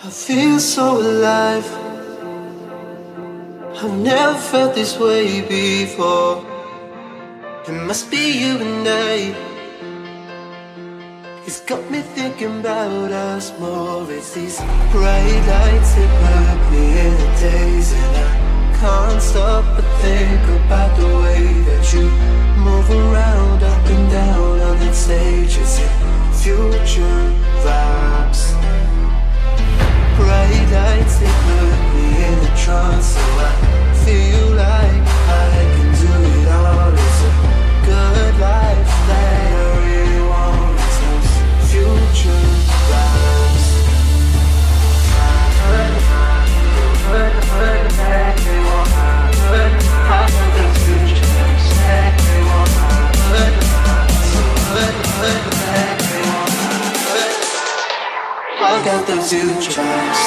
I feel so alive. I've never felt this way before. It must be you and I. It's got me thinking about us more. It's these bright lights that put me in a daze, and I can't stop but think about the way that you move around up and down on that stage. It's your future vibes. Bright lights that put me in a trance, so I feel like I can do it all. It's a good life that I really want. It's those future vibes. I got those future vibes.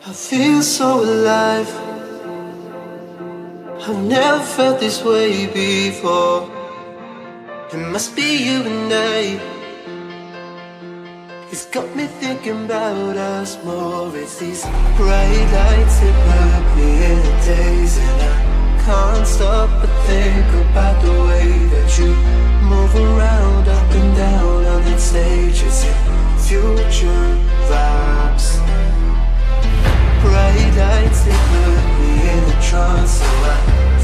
I feel so alive. I've never felt this way before. It must be you and I. It's got me thinking about us more. It's these bright lights that put me in a daze, and I can't stop but think about the way that you move around up and down on that stage. It's your future vibes. Bright lights that put me in a trance, so I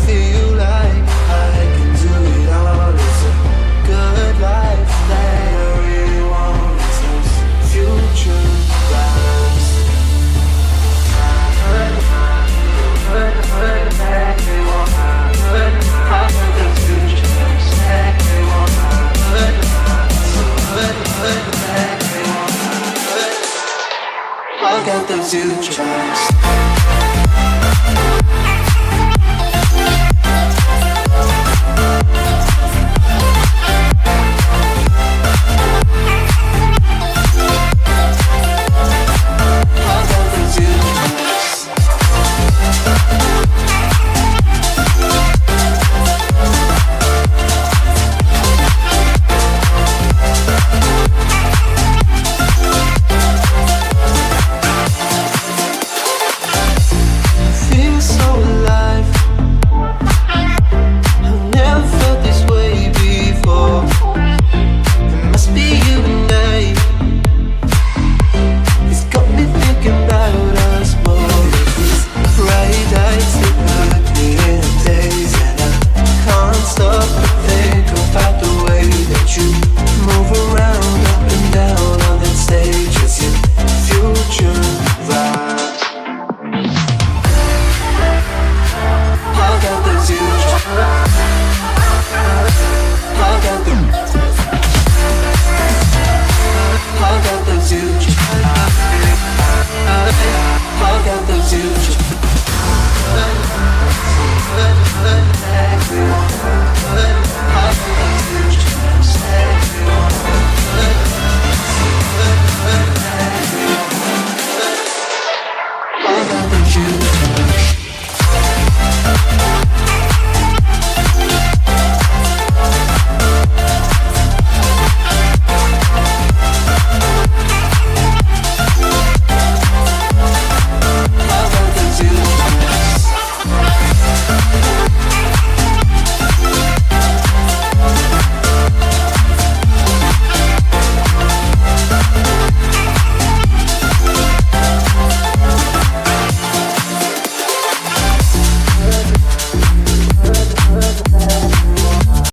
feel like I can do it all. It's a good life that I really want. It's those future vibes. I got those future.